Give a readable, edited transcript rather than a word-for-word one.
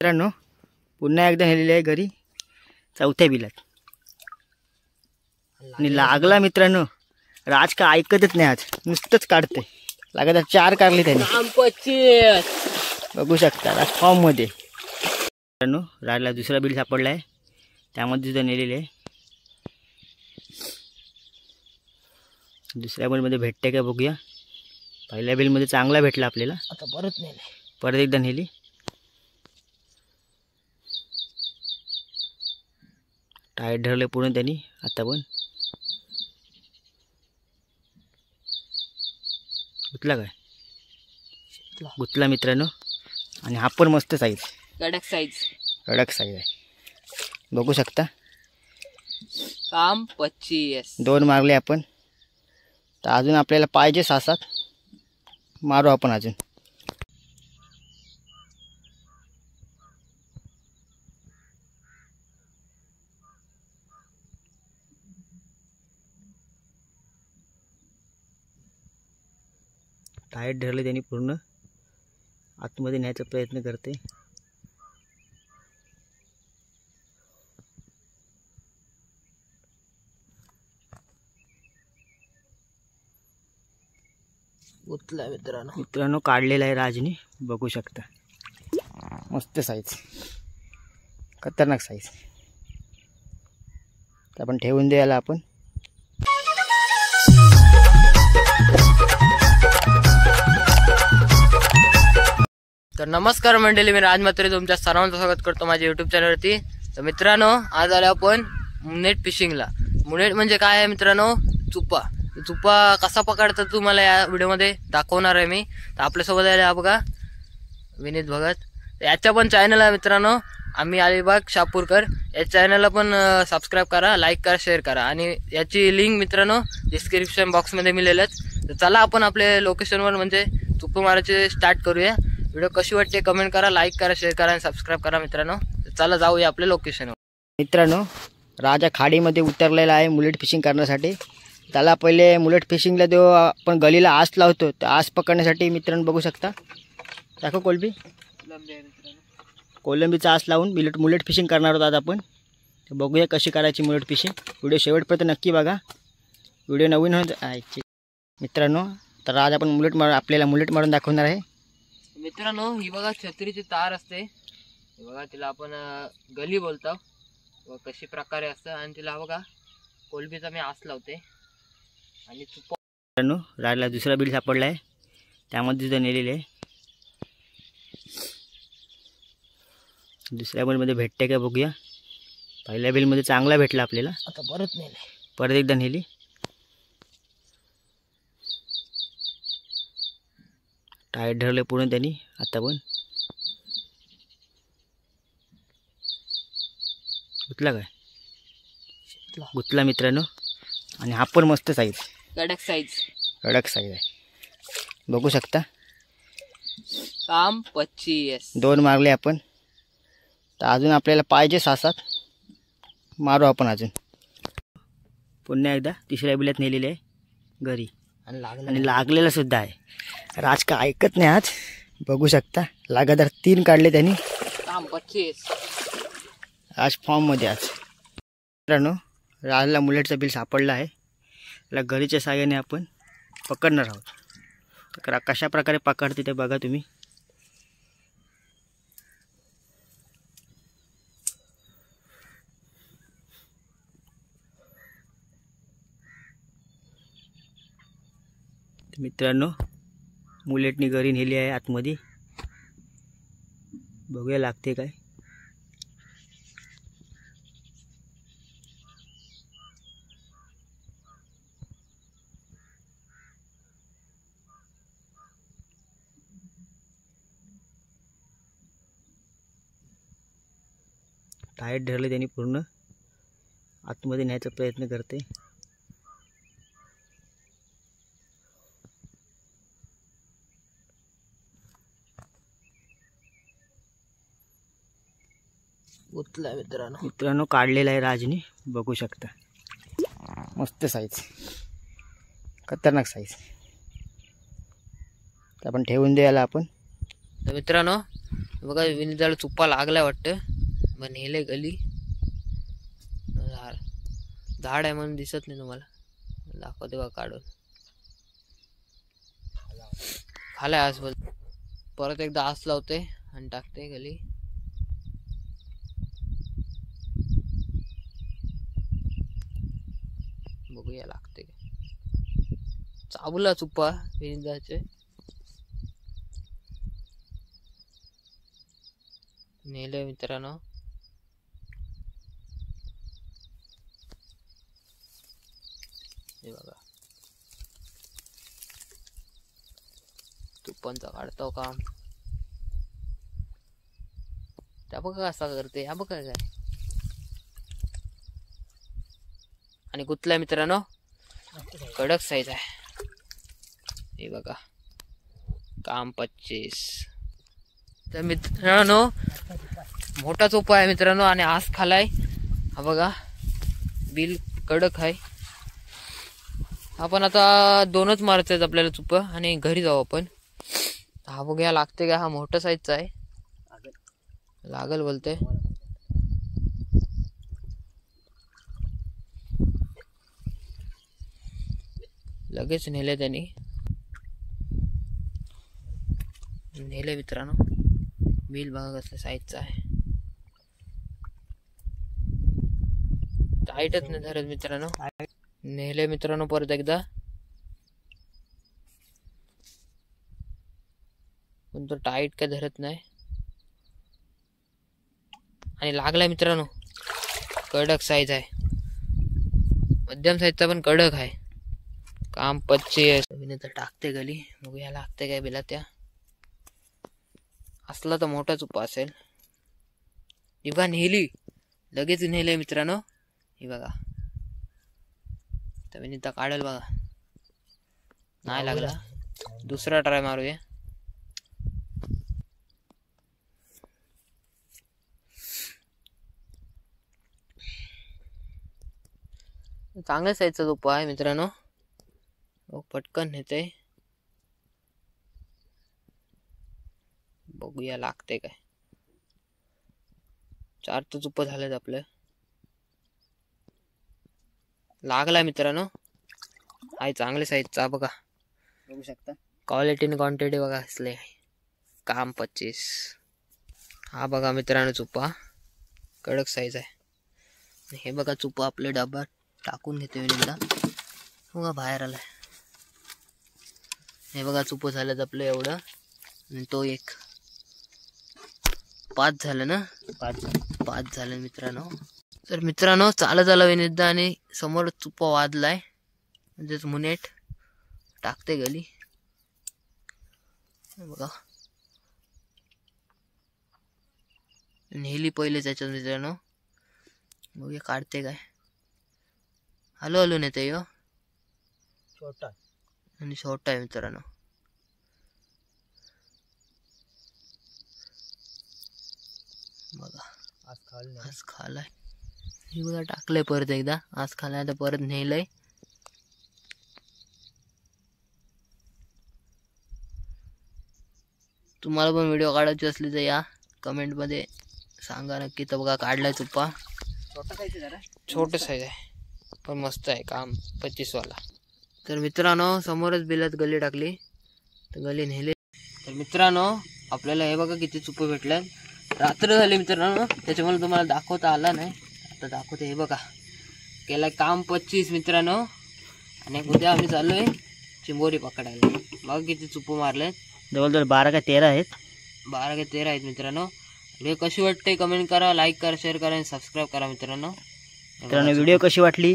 मित्रांनो पुन्हा एकदा नेलेली आहे घरी चौथ्या बिलात आणि लागला मित्रांनो. राज का ऐकतच नाही, आज नुसतंच काढते. लागत 4 काढली त्याने, बघू शकता आज फॉर्म मध्ये. मित्रांनो राजला दुसरा बिल सापडला आहे, त्यामध्ये सुद्धा नेलेले आहे. दुसऱ्या बिल मध्ये भेटते का बघूया. पहिल्या बिल मध्ये चांगला भेटला आपल्याला, आता परत एकदा नेली. टायर धरले पूर्ण त्यांनी. आता पण गुतला काय, गुतला मित्रांनो. आणि हा पण मस्त साईज, कडक साईज आहे, बघू शकता. काम 25 2 मारले आपण. तर अजून आपल्याला पाहिजे 6-7 मारू आपण अजून. टायर धरले त्यांनी पूर्ण, आतमध्ये न्यायचा प्रयत्न करते. उतला मित्रांनो काढलेला आहे राजनी, बघू शकता. मस्त साईज, खतरनाक साईज. आपण ठेवून द्यायला आपण. तर नमस्कार मंडळी, मी राज म्हात्रे तुमच्या सर्वांचं स्वागत करतो माझ्या यूट्यूब चॅनलवरती. तर मित्रांनो आज आलो आपण मुनेट फिशिंगला. मुनेट म्हणजे काय आहे मित्रांनो, चुप्पा. चुप्पा कसा पकडतात तुम्हाला या व्हिडिओमध्ये दाखवणार आहे मी. तर आपल्यासोबत आहे बघा विनीत भगत, याच्या पण चॅनल आहे मित्रांनो, आम्ही अलिबाग शापूरकर. या चॅनलला पण सबस्क्राईब करा, लाईक करा, शेअर करा. आणि याची लिंक मित्रांनो डिस्क्रिप्शन बॉक्समध्ये मिळेलच. तर चला आपण आपल्या लोकेशनवर म्हणजे चुप्पा मारायचे स्टार्ट करूया. व्हिडिओ कशी वाटते कमेंट करा, लाईक करा, शेअर करा आणि सबस्क्राईब करा मित्रांनो. तर चला जाऊया आपल्या लोकेशनवर. मित्रांनो राजा खाडीमध्ये उतरलेला आहे मुलेट फिशिंग करण्यासाठी. त्याला पहिले मुलेट फिशिंगला देऊ आपण गलीला आस लावतो. तर आस पकडण्यासाठी मित्रांनो बघू शकता, दाखव कोलंबी, कोलंबीचा आस लावून मुलेट फिशिंग करणार आहोत आज आपण. तर बघूया कशी करायची मुलेट फिशिंग. व्हिडिओ शेवटपर्यंत नक्की बघा, व्हिडिओ नवीन होत मित्रांनो. तर आज आपण आपल्याला मुलेट मारून दाखवणार आहे. मित्रांनो ही बघा छत्रीची तार असते, हे बघा तिला आपण गली बोलतो व कशी प्रकारे असतं. आणि तिला बघा कोलंबीचा मी आस लावते. आणि मित्रांनो राजला दुसरा बिल सापडला आहे, त्यामध्ये सुद्धा नेलेले आहे. दुसऱ्या बिलमध्ये भेटते का बघूया. पहिल्या बिलमध्ये चांगला भेटला आपल्याला, आता परत एकदा नेली. टायर धरले पूर्ण त्यांनी. आता पण गुतला काय, गुतला मित्रांनो. आणि हा पण मस्त साईज, कडक साईज आहे, बघू शकता. काम 25 2 मारले आपण. तर अजून आपल्याला पाहिजे 6-7 मारू आपण अजून. पुन्हा एकदा तिसऱ्या बिलात नेलेले आहे घरी आणि लागलेला सुद्धा आहे. राज का ऐकत नाही, आज बघू शकता. लगातार 3 काढले त्यांनी, काम 25 आज फॉर्म मध्ये. आज मित्रांनो राजला मुलेटचा बिल सापडला आहे. त्याला घरीच्या साहाय्याने आपण पकडणार आहोत. तर कशा प्रकारे पकडते ते बघा तुम्ही. मित्रांनो मुलेटनी घरी नेली आहे आतमध्ये, बघूया लागते काय. टायर धरले त्यांनी पूर्ण, आतमध्ये न्यायचा प्रयत्न करते. उतला मित्रांनो काढलेला आहे राजनी, बघू शकता. मस्त साईज, खतरनाक साईज. आपण ठेवून द्यायला आपण. तर मित्रांनो बघा विनिताला चुप्पा लागलाय वाटतं. मग नेले गली. झाड आहे म्हणून दिसत नाही तुम्हाला, दाखवते बघा काढून. खालाय आस. परत एकदा आस लावते आणि टाकते गली. बघूया लागते का. चावला चुप्पा विनिताचे. नेले मित्रांनो. हे बघा चुप्पांचा काढतो काम. त्या बघा कसा करते, हा बघा काय. आणि कुठला मित्रांनो कडक साईज आहे. हे बघा काम 25. तर मित्रांनो मोठा चोपा आहे मित्रांनो आणि आस खालाय. हा बघा बिल कडक आहे. आपण आता 2च मारतात आपल्याला चुप आणि घरी जाऊ आपण. हा बघूया लागते का. हा मोठा साईजचा आहे. लागल बोलते. लगेच नेले त्यांनी. नेले मित्रांनो. बिल बघा कसल्या साईजचा आहे. टाईटच नाही धरत मित्रांनो. नेले मित्रांनो परत एकदा. पण तो टाईट काय धरत नाही. आणि लागलाय मित्रांनो. कडक साईज आहे. मध्यम साईजचा पण कडक आहे. काम 25. तर टाकते गली. बघूया लागते काय बिला. त्या असला तर मोठा चुप्पा असेल. इबा नेली. लगेच नेले मित्रांनो. हे बघा तर विनिता काढेल बघा. नाही लागला. दुसरा ट्राय मारूया. चांगल्या साईजचा चुप्पा आहे मित्रांनो. पटकन नेते. बघूया लागते काय. 4 तर चुप्पा झालेत आपले. लागला मित्रांनो. आहे चांगल्या साईजचा बघा. बघू शकता क्वालिटी आणि क्वांटिटी बघा असले. काम 25. हा बघा मित्रांनो चुप्पा कडक साईज आहे. हे बघा चुप्पा आपले डब्यात टाकून घेते विनिता. बघा बाहेर आलाय. हे बघा चुप्पा झालेत आपलं एवढं. आणि तो एक 5 झालं ना. 5 झालं मित्रांनो. तर मित्रांनो चालत आला विनिता आणि समोर चुप्पा वाजलाय. म्हणजेच मुनेट. टाकते गली. बघा नेली पहिले त्याच्यात मित्रांनो. बघूया काढते काय. हलो हलो नेते यो. छोटा आणि छोटा आहे मित्रांनो. बघा आज खालाय. हे बघा टाकलंय परत एकदा. आज खालाय आता परत नेलंय. तुम्हाला पण व्हिडिओ काढायची असली तर या कमेंट मध्ये सांगा नक्की. तर बघा काढलाय चुप्पा. छोट साईज आहे पण मस्त आहे. काम 25 वाला. तर मित्रांनो समोरच बिलात गली टाकली. तर गली नेले. तर मित्रांनो आपल्याला हे बघा किती चुप्पे भेटल्यात. रात्र झाली मित्रांनो त्याच्यामुळे तुम्हाला दाखवता आला नाही. आता दाखवते. हे बघा केलाय काम 25 मित्रांनो. आणि उद्या आम्ही चाललोय चिंबोरी पकडायला. बघा किती चुप्पे मारलेत. जवळजवळ 12 का 13 आहेत. 12 का 13 आहेत मित्रांनो. व्हिडिओ कशी वाटते कमेंट करा, लाईक करा, शेअर करा आणि सबस्क्राईब करा मित्रांनो. व्हिडिओ कशी वाटली